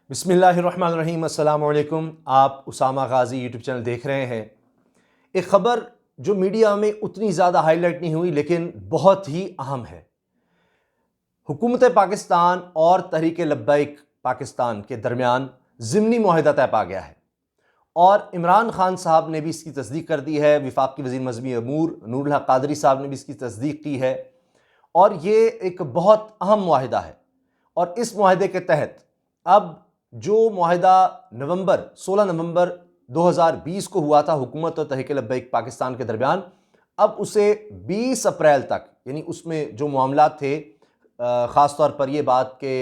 बिस्मिल्लाहिर्रहमानिर्रहीम। अस्सलाम वालेकुम। आप उसामा गाजी यूट्यूब चैनल देख रहे हैं। एक ख़बर जो मीडिया में उतनी ज़्यादा हाईलाइट नहीं हुई लेकिन बहुत ही अहम है। हुकूमत पाकिस्तान और तहरीक लब्बैक पाकिस्तान के दरमियान ज़िमनी मुआहिदा तय पा गया है और इमरान खान साहब ने भी इसकी तस्दीक कर दी है। वफाकी वज़ीर मज़हबी अमूर नूरुल हक क़ादरी साहब ने भी इसकी तस्दीक की है और ये एक बहुत अहम मुआहिदा है। और इस मुआहिदे के तहत अब जो मुआहिदा 16 नवंबर 2020 को हुआ था हुकूमत और तहरीक लब्बैक पाकिस्तान के दरमियान, अब उसे 20 अप्रैल तक, यानी उसमें जो मामलात थे, ख़ास तौर पर यह बात कि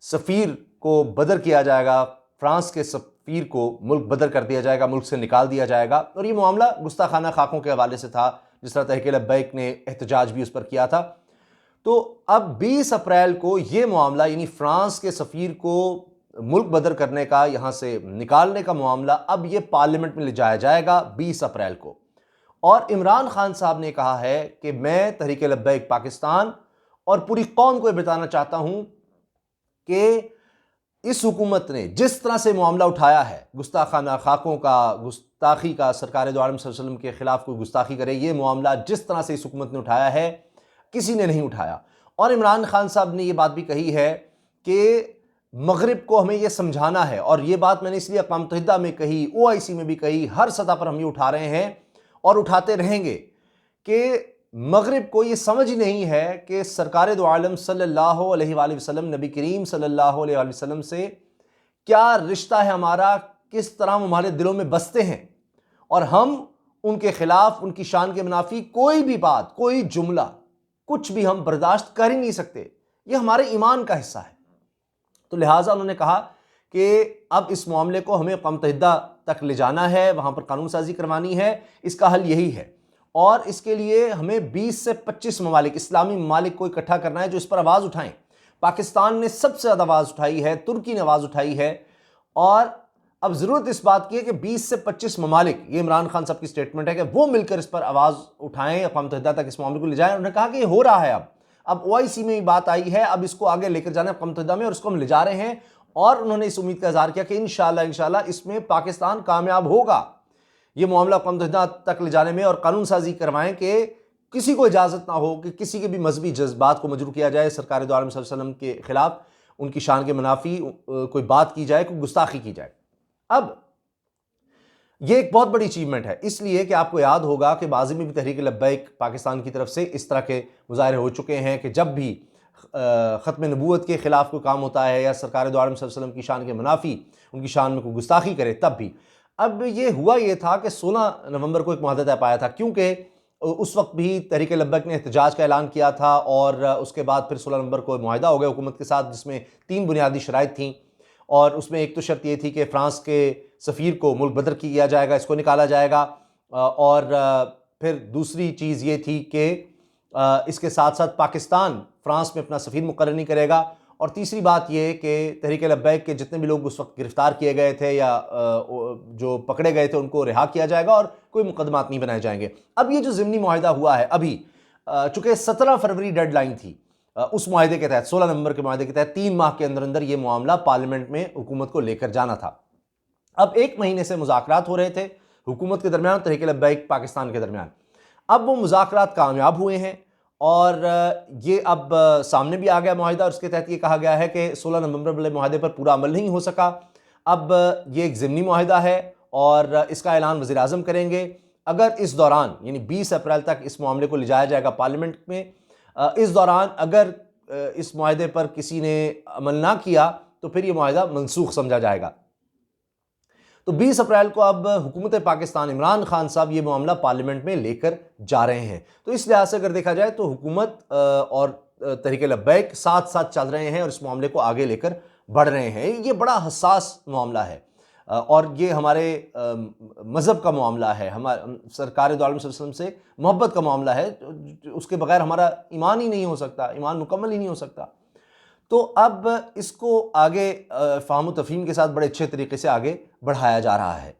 सफ़ीर को बदर किया जाएगा, फ्रांस के सफ़ीर को मुल्क बदर कर दिया जाएगा, मुल्क से निकाल दिया जाएगा। और ये मामला गुस्ताखाना खाकों के हवाले से था, जिस तरह तहरीक लब्बैक ने एहतजाज भी उस पर किया था। तो अब 20 अप्रैल को ये मामला, यानी फ्रांस के सफ़ीर को मुल्क बदर करने का, यहाँ से निकालने का मामला, अब ये पार्लियामेंट में ले जाया जाएगा 20 अप्रैल को। और इमरान खान साहब ने कहा है कि मैं तहरीक लब्बैक पाकिस्तान और पूरी कौम को ये बताना चाहता हूँ कि इस हुकूमत ने जिस तरह से मामला उठाया है, गुस्ताखाना खाकों का, गुस्ताखी का, सरकार दो आलम सल्लल्लाहु अलैहि वसल्लम के खिलाफ कोई गुस्ताखी करे, ये मामला जिस तरह से इस हुकूमत ने उठाया है किसी ने नहीं उठाया। और इमरान खान साहब ने यह बात भी कही है कि मगरिब को हमें यह समझाना है, और यह बात मैंने इसलिए अक़वाम मुत्तहिदा में कही, OIC में भी कही, हर सतह पर हम ये उठा रहे हैं और उठाते रहेंगे कि मगरिब को ये समझ ही नहीं है कि सरकार दो आलम सल्लल्लाहु अलैहि वसल्लम, नबी करीम सल्लल्लाहु अलैहि वसल्लम से क्या रिश्ता है हमारा, किस तरह हमारे दिलों में बसते हैं, और हम उनके खिलाफ, उनकी शान के मुनाफी कोई भी बात, कोई जुमला, कुछ भी हम बर्दाश्त कर ही नहीं सकते। यह हमारे ईमान का हिस्सा है। तो लिहाजा उन्होंने कहा कि अब इस मामले को हमें अक़वाम मुत्तहिदा तक ले जाना है, वहां पर कानून साजी करवानी है। इसका हल यही है और इसके लिए हमें 20 से 25 ममालिक, इस्लामी ममालिक को इकट्ठा करना है जो इस पर आवाज़ उठाएं। पाकिस्तान ने सबसे ज़्यादा आवाज़ उठाई है, तुर्की ने आवाज़ उठाई है, और अब ज़रूरत इस बात की है कि 20 से 25 ममालिक, ये इमरान खान साहब की स्टेटमेंट है कि वो मिलकर इस पर आवाज़ उठाएं, अक़वाम मुत्तहिदा तक इस मामले को ले जाएं। उन्होंने कहा कि ये हो रहा है, अब OIC में ये बात आई है, अब इसको आगे लेकर जाना है अक़वाम मुत्तहिदा में, और इसको हम ले जा रहे हैं। और उन्होंने इस उम्मीद का इज़हार किया कि इंशाअल्लाह इसमें पाकिस्तान कामयाब होगा ये मामला अक़वाम मुत्तहिदा तक ले जाने में, और कानून साजी करवाएं कि किसी को इजाज़त ना हो कि किसी के भी मजहबी जज्बात को मजरूह किया जाए, सरकार दो आलम सल्लल्लाहु अलैहि वसल्लम के खिलाफ, उनकी शान के मुनाफी कोई बात की जाए, कोई गुस्ताखी की जाए। अब यह एक बहुत बड़ी अचीवमेंट है, इसलिए कि आपको याद होगा कि माज़ी में भी तहरीक लब्बैक पाकिस्तान की तरफ से इस तरह के मुज़ाहरे हो चुके हैं कि जब भी ख़त्म नबूवत के ख़िलाफ़ कोई काम होता है या सरकार दो आलम सल्लल्लाहु अलैहि वसल्लम की शान के मुनाफी, उनकी शान में कोई गुस्ताखी करे, तब भी। अब ये हुआ ये था कि 16 नवंबर को एक मुआहदा तय पाया था, क्योंकि उस वक्त भी तहरीक लब्बैक ने एहतजाज का ऐलान किया था, और उसके बाद फिर 16 नवंबर को मुआहदा हो गया हुकूमत के साथ, जिसमें 3 बुनियादी शराइत थीं। और उसमें एक तो शर्त ये थी कि फ्रांस के सफ़ीर को मुल्क बदर किया जाएगा, इसको निकाला जाएगा, और फिर दूसरी चीज़ ये थी कि इसके साथ साथ पाकिस्तान फ्रांस में अपना सफ़ीर मुकर्रर नहीं करेगा, और तीसरी बात ये कि तहरीक लब्बैक के जितने भी लोग उस वक्त गिरफ़्तार किए गए थे या जो पकड़े गए थे उनको रिहा किया जाएगा और कोई मुकदमात नहीं बनाए जाएंगे। अब ये जो ज़िमनी मुआहिदा हुआ है, अभी चूँकि 17 फरवरी डेडलाइन थी, उस मुआहिदे के तहत, 16 नवंबर के मुआहिदे के तहत 3 माह के अंदर अंदर ये मामला पार्लियामेंट में हुकूमत को लेकर जाना था। अब 1 महीने से मुज़ाकरात हो रहे थे हुकूमत के दरमियान, तहरीक लब्बैक पाकिस्तान के दरमियान। अब वो मुज़ाकरात कामयाब हुए हैं और ये अब सामने भी आ गया मुआहिदा, और उसके तहत ये कहा गया है कि 16 नवंबर वाले मुआहिदे पर पूरा अमल नहीं हो सका। अब ये एक ज़िमनी मुआहिदा है और इसका ऐलान वज़ीर आज़म करेंगे। अगर इस दौरान, यानी 20 अप्रैल तक इस मामले को ले जाया जाएगा पार्लियामेंट में, इस दौरान अगर इस मुआहिदे पर किसी ने अमल ना किया तो फिर ये मुआहिदा मनसूख समझा जाएगा। तो 20 अप्रैल को अब हुकूमत पाकिस्तान, इमरान खान साहब ये मामला पार्लियामेंट में लेकर जा रहे हैं। तो इस लिहाज से अगर देखा जाए तो हुकूमत और तहरीक लब्बैक साथ साथ चल रहे हैं और इस मामले को आगे लेकर बढ़ रहे हैं। ये बड़ा हसास मामला है और ये हमारे मज़हब का मामला है, हमारे सरकार दो आलम सल्लल्लाहु अलैहि वसल्लम से मोहब्बत का मामला है। उसके बगैर हमारा ईमान ही नहीं हो सकता, ईमान मुकम्मल ही नहीं हो सकता। तो अब इसको आगे फ़हम व तफ़हीम के साथ बड़े अच्छे तरीके से आगे बढ़ाया जा रहा है।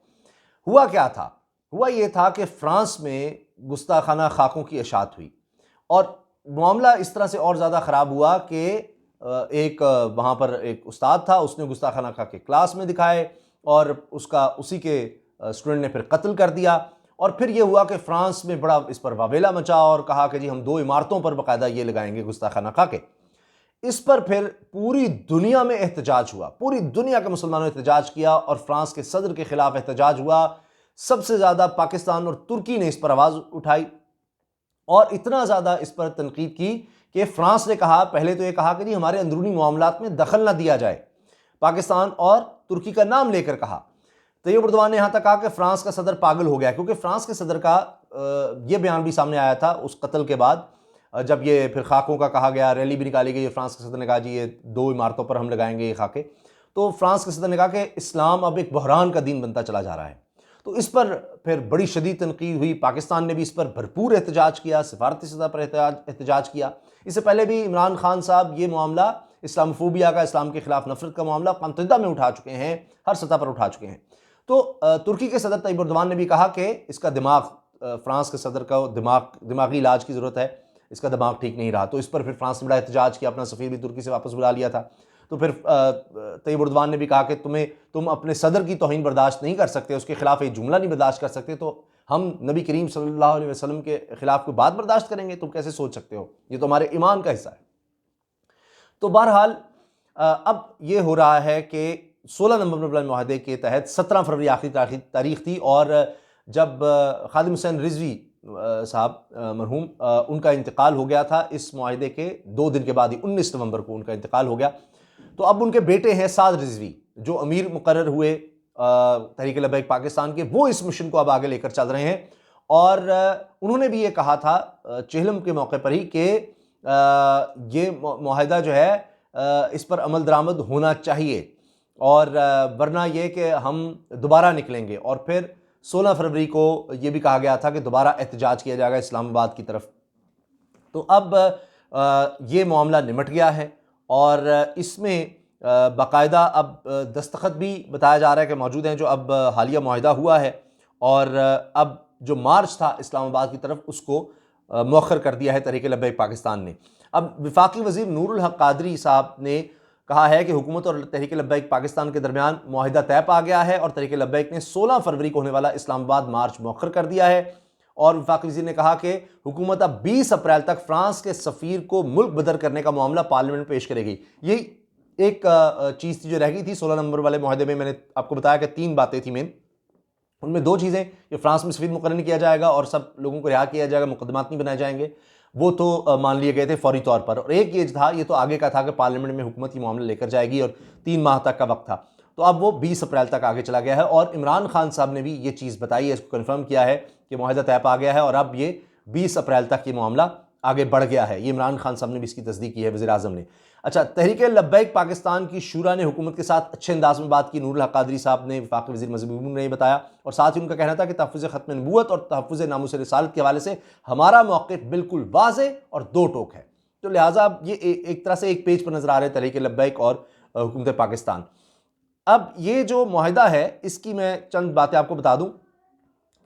हुआ क्या था? हुआ ये था कि फ़्रांस में गुस्ताखाना खाकों की इशाअत हुई और मामला इस तरह से और ज़्यादा ख़राब हुआ कि एक वहाँ पर एक उस्ताद था, उसने गुस्ताखाना खा के क्लास में दिखाए और उसका उसी के स्टूडेंट ने फिर कत्ल कर दिया। और फिर ये हुआ कि फ्रांस में बड़ा इस पर वावेला मचा और कहा कि जी हम 2 इमारतों पर बाकायदा ये लगाएंगे गुस्ताखाना खा के। इस पर फिर पूरी दुनिया में एहतजाज हुआ, पूरी दुनिया के मुसलमानों ने एहतजाज किया और फ्रांस के सदर के खिलाफ एहतजाज हुआ। सबसे ज़्यादा पाकिस्तान और तुर्की ने इस पर आवाज़ उठाई और इतना ज़्यादा इस पर तनकीद की कि फ्रांस ने कहा, पहले तो ये कहा कि जी हमारे अंदरूनी मामलात में दखल ना दिया जाए, पाकिस्तान और तुर्की का नाम लेकर कहा। तैयब उर्दवान ने यहाँ तक कहा कि फ्रांस का सदर पागल हो गया, क्योंकि फ्रांस के सदर का ये बयान भी सामने आया था उस कत्ल के बाद, जब ये फिर खाकों का कहा गया, रैली भी निकाली गई। फ्रांस के सदर ने कहा जी ये 2 इमारतों पर हम लगाएंगे ये खाके। तो फ्रांस के सदर ने कहा कि इस्लाम अब एक बहरान का दीन बनता चला जा रहा है। तो इस पर फिर बड़ी शदीद तनकीद हुई। पाकिस्तान ने भी इस पर भरपूर एहतजाज किया, सिफारती सतह पर एहतजाज किया। इससे पहले भी इमरान खान साहब ये मामला इस्लामोफोबिया का, इस्लाम के खिलाफ नफरत का मामला मुतअद्दिद में उठा चुके हैं, हर सतह पर उठा चुके हैं। तो तुर्की के सदर तैयब उर्दवान ने भी कहा कि इसका दिमाग, फ्रांस के सदर का दिमागी इलाज की ज़रूरत है, इसका दिमाग ठीक नहीं रहा। तो इस पर फिर फ्रांस ने बड़ा एहतजाज किया, अपना सफ़ीर भी तुर्की से वापस बुला लिया था। तो फिर तैयब उर्दवान ने भी कहा कि तुम अपने सदर की तौहीन बर्दाश्त नहीं कर सकते, उसके खिलाफ एक जुमला नहीं बर्दाश्त कर सकते, तो हम नबी करीम सल्लल्लाहु अलैहि वसल्लम के खिलाफ कोई बात बर्दाश्त करेंगे? तुम कैसे सोच सकते हो? ये तो हमारे ईमान का हिस्सा है। तो बहरहाल अब ये हो रहा है कि 16 नवंबर मुआहदे के तहत 17 फरवरी आखिरी तारीख थी और जब खादिम हुसैन रिजवी साहब मरहूम उनका इंतकाल हो गया था, इस मुआहदे के 2 दिन के बाद ही 19 नवंबर को उनका इंतकाल हो गया। तो अब उनके बेटे हैं साद रिजवी, जो अमीर मुकर्रर हुए तहरीक लब्बैक पाकिस्तान के, वो इस मिशन को अब आगे लेकर चल रहे हैं। और उन्होंने भी ये कहा था चेहलम के मौके पर ही कि ये मुआहदा जो है इस पर अमल दरामद होना चाहिए और वरना ये कि हम दोबारा निकलेंगे। और फिर 16 फरवरी को ये भी कहा गया था कि दोबारा एहतजाज किया जाएगा इस्लामाबाद की तरफ। तो अब ये मामला निमट गया है और इसमें बाकायदा अब दस्तखत भी बताया जा रहा है कि मौजूद हैं, जो अब हालिया मुआहदा हुआ है। और अब जो मार्च था इस्लामाबाद की तरफ, उसको मौखर कर दिया है तहरीक लब्बैक पाकिस्तान ने। अब वफाकी वज़ीर नूरुल हक कादरी साहब ने कहा है कि हुकूमत और तहरीक लब्बैक पाकिस्तान के दरमियान मुआहिदा तय पा गया है और तहरीक लब्बैक ने 16 फरवरी को होने वाला इस्लामाबाद मार्च मौखर कर दिया है। और वफाकी वज़ीर ने कहा कि हुकूमत अब 20 अप्रैल तक फ्रांस के सफ़ीर को मुल्क बदर करने का मामला पार्लियामेंट में पेश करेगी। यही एक चीज़ थी जो रह गई थी 16 नंबर वाले मुआहदे में। मैंने आपको बताया कि 3 बातें थी मेन, उनमें 2 चीज़ें कि फ्रांस में सफ़ीर मुकर्रर किया जाएगा और सब लोगों को रिहा किया जाएगा, मुकदमात नहीं बनाए जाएंगे, वो तो मान लिए गए थे फौरी तौर पर। और एक ये था, ये तो आगे का था कि पार्लियामेंट में हुकूमत ये मामला लेकर जाएगी और 3 माह तक का वक्त था। तो अब वो 20 अप्रैल तक आगे चला गया है और इमरान खान साहब ने भी ये चीज़ बताई है, इसको कन्फर्म किया है कि मुआहिदा तय पा गया है और अब ये 20 अप्रैल तक ये मामला आगे बढ़ गया है। ये इमरान खान साहब ने भी इसकी तस्दीक की है, वज़ीर आज़म ने। अच्छा, तहरीक लब्बैक पाकिस्तान की शूरा ने हुकूमत के साथ अच्छे अंदाज में बात की, नूरुल हक कादरी साहब ने, वफाकी वज़ीर मज़मून ने बताया। और साथ ही उनका कहना था कि तहफ़्फ़ुज़ ख़त्म नबूवत और तहफ़्फ़ुज़ नामूस रिसालत के हवाले से हमारा मौक़िफ़ बिल्कुल वाज़ेह और दो टोक है। तो लिहाजा अब ये एक तरह से एक पेज पर नज़र आ रहे हैं तहरीक लब्बैक और हुकूमत पाकिस्तान। अब ये जो मुआहिदा है, इसकी मैं चंद बातें आपको बता दूँ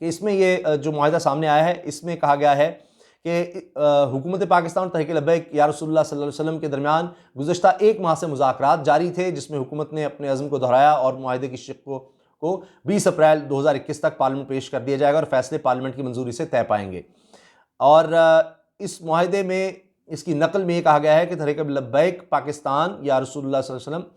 कि इसमें ये जो मुआहिदा सामने आया है, इसमें कहा गया है कि हुकूमत पाकिस्तान और तहरीक लब्बैक या रसूलुल्लाह सल्लल्लाहु अलैहि वसल्लम के दरमियान गुज़श्ता 1 माह से मुज़ाकरात जारी थे, जिसमें हुकूमत ने अपने अज़्म को दोहराया और मुआहिदे की शिक़ को 20 अप्रैल 2021 तक पार्लियामेंट पेश कर दिया जाएगा और फैसले पार्लियामेंट की मंजूरी से तय पाएंगे। और इस मुआहिदे में इसकी नकल में ये कहा गया है कि तहरीक लब्बैक पाकिस्तान या रसूलुल्लाह सल्लल्लाहु अलैहि वसल्लम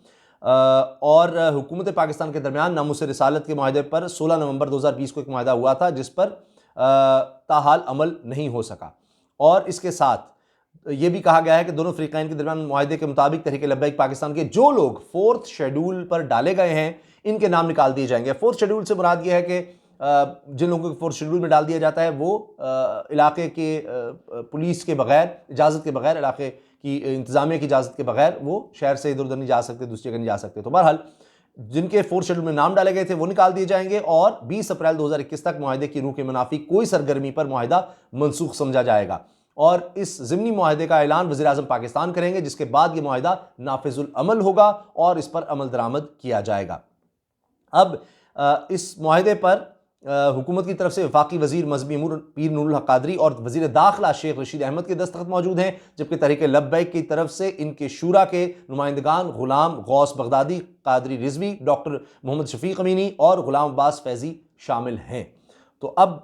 और हुकूमत पाकिस्तान के दरमियान नामूस रिसालत के मुआहिदे पर 16 नवंबर 2020 को एक मुआहिदा हुआ था, जिस पर ताहाल अमल नहीं हो सका। और इसके साथ ये भी कहा गया है कि दोनों फ़रीक़ैन के दरमियान मुआहिदे के मुताबिक तहरीक लब्बैक पाकिस्तान के जो लोग 4th शेड्यूल पर डाले गए हैं, इनके नाम निकाल दिए जाएंगे। 4th शेड्यूल से मुराद ये है कि जिन लोगों को 4th शेड्यूल में डाल दिया जाता है वो इलाके के पुलिस के बगैर, इजाज़त के बगैर, इलाके की इंतज़ामिया की इजाज़त के बगैर वो शहर से इधर उधर नहीं जा सकते, दूसरी जगह नहीं जा सकते। तो बहरहाल जिनके 4th शेड्यूल में नाम डाले गए थे वो निकाल दिए जाएंगे और 20 अप्रैल 2021 तक मुआहिदे की रूह के मुनाफी कोई सरगर्मी पर मुआहिदा मनसूख समझा जाएगा और इस ज़िमनी मुआहिदे का ऐलान वज़ीर आज़म पाकिस्तान करेंगे, जिसके बाद ये मुआहिदा नाफिजुल अमल होगा और इस पर अमल दरामद किया जाएगा। अब इस मुआहिदे पर हुकूमत की तरफ से वफाकी वजीर मजहबी अमूर पीर नूरुल हक कादरी और वजीर दाखिला शेख रशीद अहमद के दस्तखत मौजूद हैं, जबकि तहरीक लब्बैक की तरफ से इनके शूरा के नुमाइंदगान गुलाम गौस बगदादी, कादरी रिजवी, डॉक्टर मोहम्मद शफीक अमीनी और गुलाम अब्बास फैजी शामिल हैं। तो अब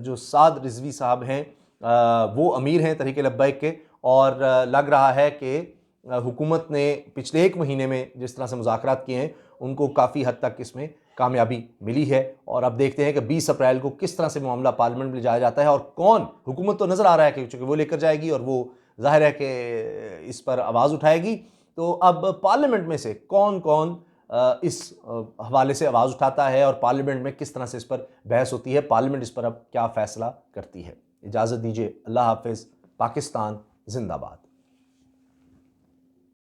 जो साद रिजवी साहब हैं वो अमीर हैं तहरीक लब्बैक के, और लग रहा है कि हुकूमत ने पिछले 1 महीने में जिस तरह से मुज़ाकरात किए हैं उनको काफ़ी हद तक इसमें कामयाबी मिली है। और अब देखते हैं कि 20 अप्रैल को किस तरह से मामला पार्लियामेंट में ले जाया जाता है और कौन, हुकूमत तो नज़र आ रहा है कि चूँकि वो लेकर जाएगी और वो जाहिर है कि इस पर आवाज़ उठाएगी, तो अब पार्लियामेंट में से कौन कौन इस हवाले से आवाज़ उठाता है और पार्लियामेंट में किस तरह से इस पर बहस होती है, पार्लियामेंट इस पर अब क्या फ़ैसला करती है। इजाज़त दीजिए, अल्लाह हाफ़िज़। पाकिस्तान जिंदाबाद।